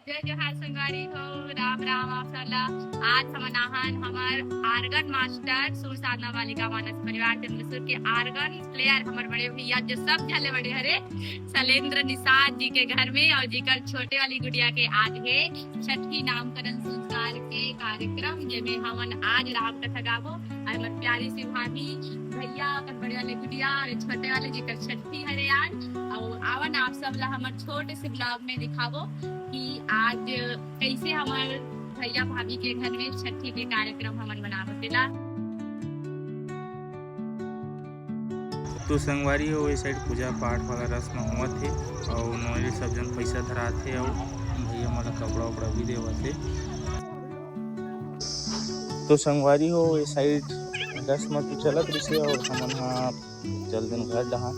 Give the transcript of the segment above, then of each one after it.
जय जोहार संगवारी हो। राम राम आप सला। आज हमनाहन हमार आर्गन मास्टर सुर साधना बालिका मानस परिवार चंद्रसूर के आर्गन प्लेयर हमारे बड़े भैया जो सब झले बड़े हरे शैलेंद्र निषाद जी के घर में और जीकर छोटे वाली गुड़िया के आज है छठी नामकरण संस्कार के कार्यक्रम जिसमें हमन आज राम कथा गावो और हमार प्यारी सी भाभी भैया कर बड़े वाले गुड़िया और छोटे वाले जीकर छठी हरे आज और आवन आप सब ला हमार छोटे से ब्लॉग में दिखावो कि आज कैसे हमारे भैया भाभी के घर में छठी के कार्यक्रम हमन मनावतेला। तो संगवारी हो ये साइड पूजा पाठ वाला रस्म हुआ थे और नोरी सब जन पैसा धरा थे और भैया मला कपड़ा उपड़ा भी देवा थे। तो संगवारी हो ये साइड रस्म तो चलत रही और हमन हाँ जल दिन घर डहा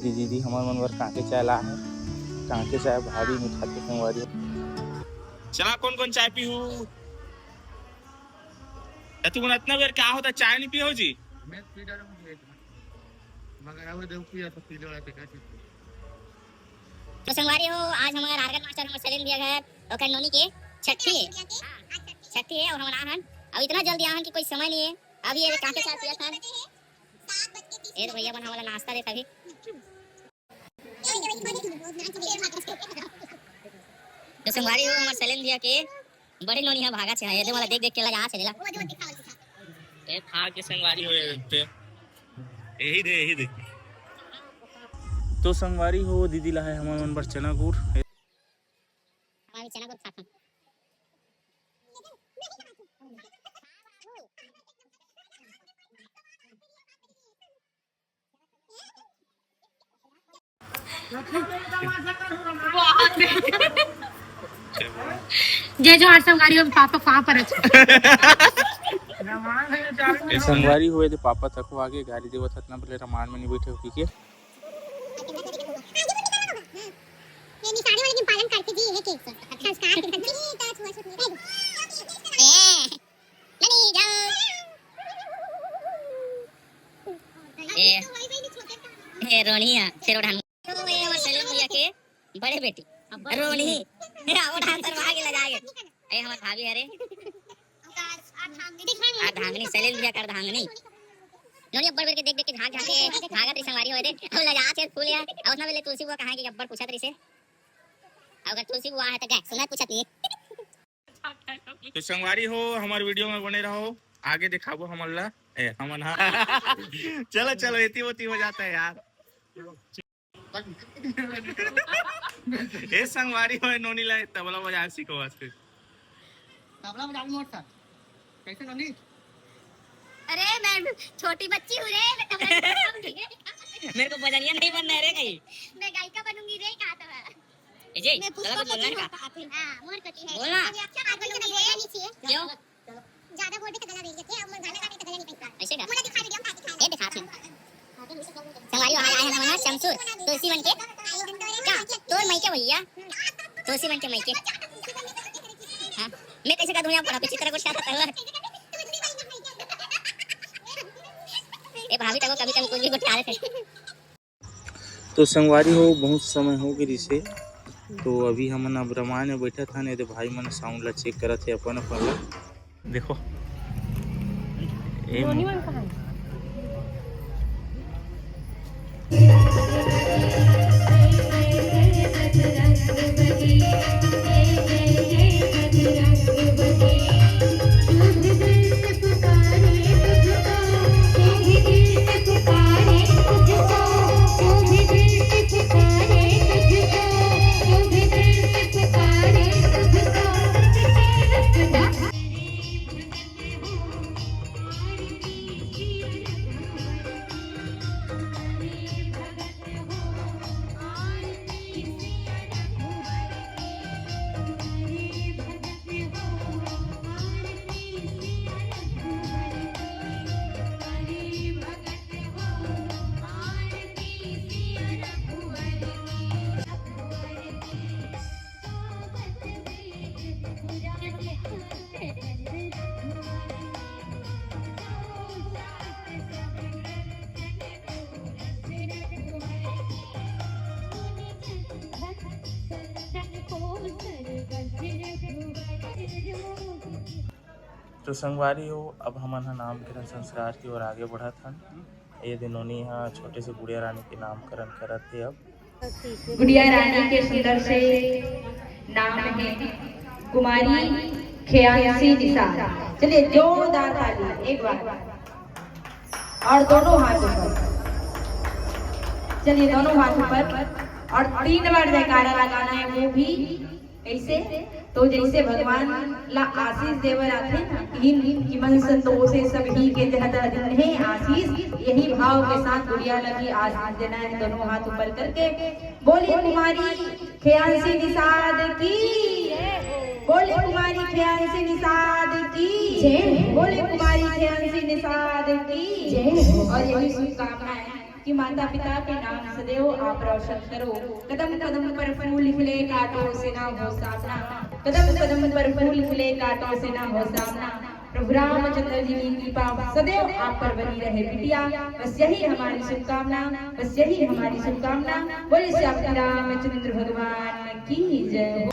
दीदी हमार मन बर कांके चाय ला है कांके चाय भारी मीठा के संगवारी चला कौन कौन चाय पीहू तू मन इतना बेर का होता चाय नहीं पियो जी मैं पी डालूं मगर अब देव पिया तो पी लो पे का तो संगवारी हो आज हमारा आर्गन मास्टर हमर सलीम दिया है ओकर नोनी के छठी है और हम आहन अब इतना जल्दी आहन कि कोई समय नहीं है अभी ये कांके चाय पिया था ए भैया बन हमारा नाश्ता दे तभी तो संगवारी हो हमार सलीम दिया के बड़े नोनी है भागा छे ये वाला देख देख के लगा चलेला ए खा के संगवारी हो पे यही दे तो संगवारी हो दीदी ला है हमार मन बर चना गुड़ हमारी चना गुड़ खाता जय जोहार संगवारी हो। पापा कहाँ पर है? संगवारी हुए थे पापा तक आगे गाड़ी देवा था इतना पहले रमान में नहीं बैठे पी के निशानी वाले की पालन करते जी है केक संस्कार के जी ता छुआ छुआ नहीं जाओ ए रोनिया फिर उठान तो ये हमारे सलीम भैया के बड़े बेटी रोनी वो डांसर वहां के लगा गए ए हमार भाभी अरे आ धांगनी सलीम भैया कर धांगनी नोनी अब्बर बेर के देख देख के झांक झांक के भागत री संगवारी होए दे अब लगा छे फूल यार और ना बेले तुलसी बुआ कहां के अब्बर पूछत रही से अगर तुलसी बुआ है तो गैस सुना पूछत नहीं। तो संगवारी हो हमारे वीडियो में बने रहो आगे दिखाबो हमन ला ए हमन हां चलो चलो एती होती हो जाता है यार ए संगवारी हो नोनी ला तबला बजा सीखो वास्ते तबला बजा मोटा कैसे नोनी अरे मैं छोटी बच्ची हूँ रे मैं तबला ठीक है मेरे को बजनिया नहीं बनना है रे कहीं मैं गायिका बनूंगी रे कहा था जी मैं पुष्पा बोलना है हां मोर कटी है बोलना अच्छा बात बोलना नहीं चाहिए क्यों ज्यादा बोल भी तो गला नहीं जाती अब मैं गाना गाने तो गला नहीं पैसा ऐसे का मुझे दिखा वीडियो में ए दिखाते हैं संगवारी आ आए हैं हमारा शमसूर तुलसी बन के क्या तोर मई के भैया तुलसी बन के मई के हां मैं कैसे का दुनिया पढ़ा पीछे तरह को शायद तलवार ए भाभी तक कभी कभी कुछ भी गुट रहे थे। तो संगवारी हो बहुत समय हो गई से तो अभी हमन अब रमान में बैठा था नहीं तो भाई मन साउंड ला चेक करत थे अपन ला देखो तो संगवारी हो अब हमन हा नामकरण संस्कार की ओर आगे बढ़त हन। ये दिनोनी हा छोटे से गुड़िया रानी के नामकरण करत थे। अब गुड़िया रानी के सुंदर से नाम है कुमारी खेयांसी निसार। चलिए जोरदार ताली एक बार और दोनों हाथ ऊपर। चलिए दोनों हाथ ऊपर और 3 बार जयकारा लगाना है, वो भी ऐसे तो जैसे भगवान ला आशीष देवर आते ना कि मन संतोषे सभी के जहदा दिन आशीष, यही भाव के साथ गुड़िया लगी आशीष देना है। दोनों हाथ ऊपर करके बोलिए कुमारी खेयांसी निषाद की, बोले कुमारी खेयांसी निषाद की, बोले कुमारी खेयांसी निषाद की। और यही शुभकामना है कि माता पिता के नाम सदैव आप रोशन करो। कदम कदम पर फूल खिले कांटों से ना हो सामना, कदम कदम पर फूल खिले कांटों से ना हो सामना। प्रभु रामचंद्र जी की कृपा सदैव आप पर बनी रहे बिटिया, बस यही हमारी शुभकामना, बस यही हमारी शुभकामना। बोले श्री रामचंद्र भगवान की जय।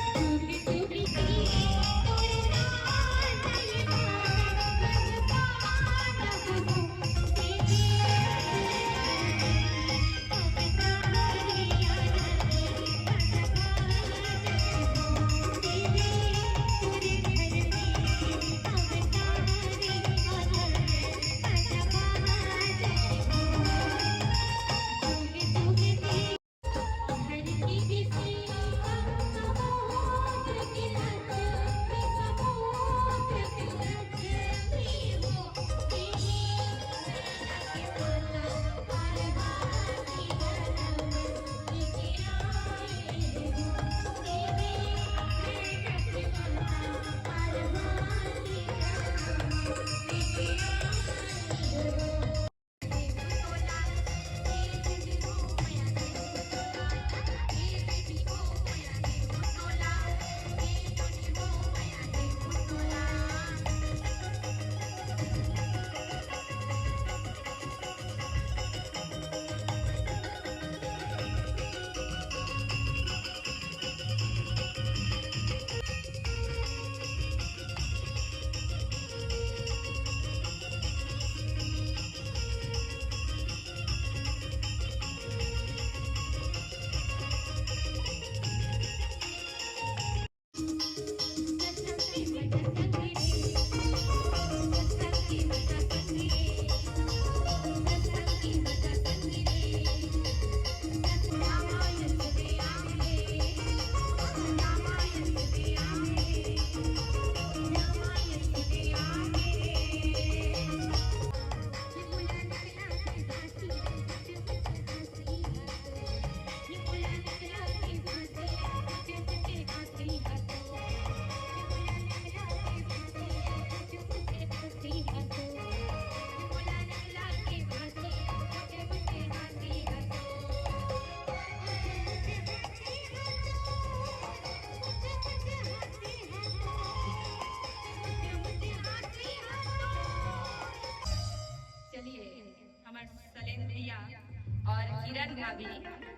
और किरण भाभी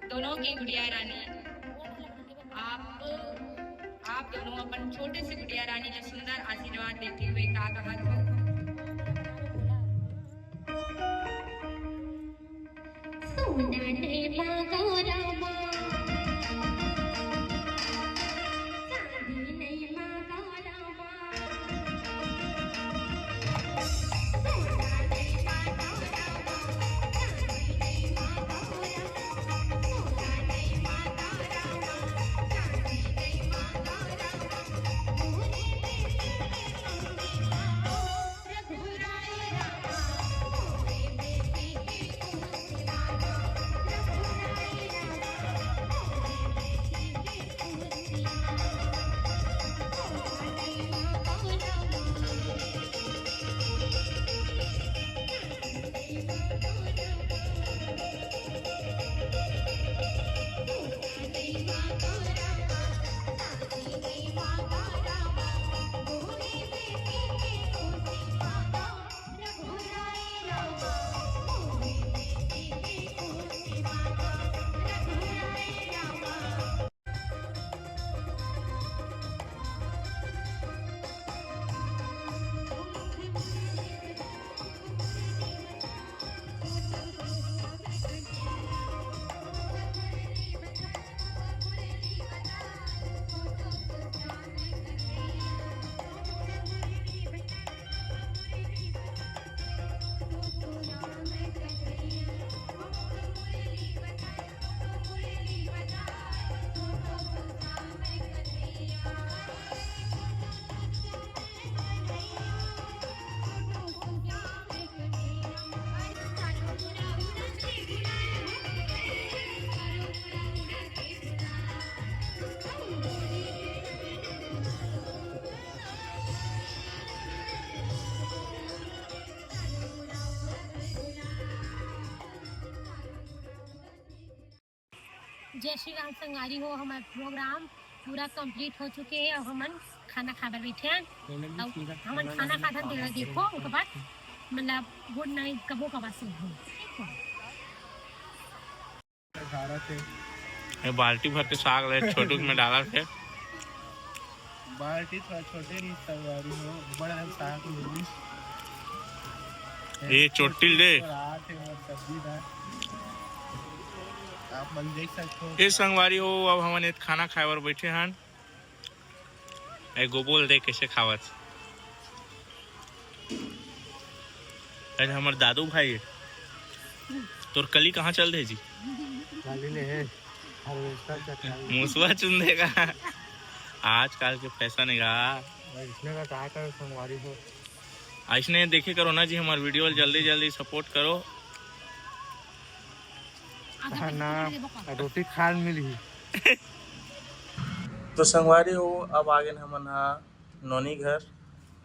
दोनों की गुड़िया रानी, आप दोनों अपन छोटे से गुड़िया रानी का सुंदर आशीर्वाद देते हुए का कहत हो। जय श्री राम संगारी हो। हमारा प्रोग्राम पूरा कंप्लीट हो चुके हैं और हमन खाना खा बैठे हैं। हमन खाना खाता देना देखो उसके बाद मतलब गुड नाइट कबो कबा से ये बाल्टी भर के साग ले छोटू में डाला थे। बाल्टी थोड़ा छोटे नहीं संगवारी हो, बड़ा साग मिली। ये चोटिल दे सब्जी था, आप मन देख सकते हो। ये संगवारी हो अब हमन खाना खाए बर बैठे हन। ए गोबोल दे कैसे खावत। अरे हमार दादू भाई तोर कली कहाँ चल दे जी? मूसवा चुन देगा आजकल के पैसा नहीं ऐसने देखे करो ना जी। हमारे वीडियो जल्दी जल्दी सपोर्ट करो ना, रोटी खान मिली। तो संगवारी हो अब आगे हमन नोनी घर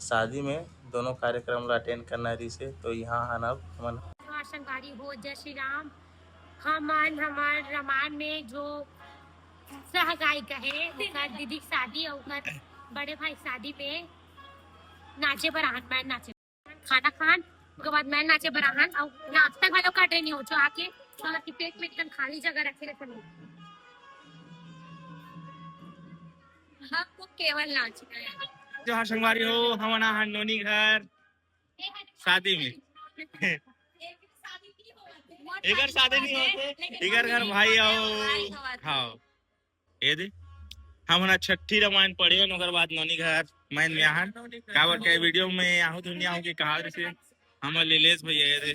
शादी में दोनों कार्यक्रम अटेंड करना रही से, तो यहाँ अब हमन संगारी हो। जय श्री राम। हमन हमार रामायण में जो सह गायिका है उसका दीदी की शादी और बड़े भाई शादी में नाचे बराहन मैं नाचे खाना खान उसके बाद मैं नाचे बराहन और नाश्ता वालों का ट्रेन हो जो आके की पेट में एकदम खाली जगह रखे रखे हमको केवल नाचना है। जो संगवारी हो हमन नोनी घर शादी में इधर शादी नहीं होते इधर घर भाई आओ। हाँ ये दे हम छठी रामायण पढ़े ओकर बाद नोनी घर मैन में आहन काबर के वीडियो में आहू दुनिया हो के कहा से हम लीलेश भैया ये दे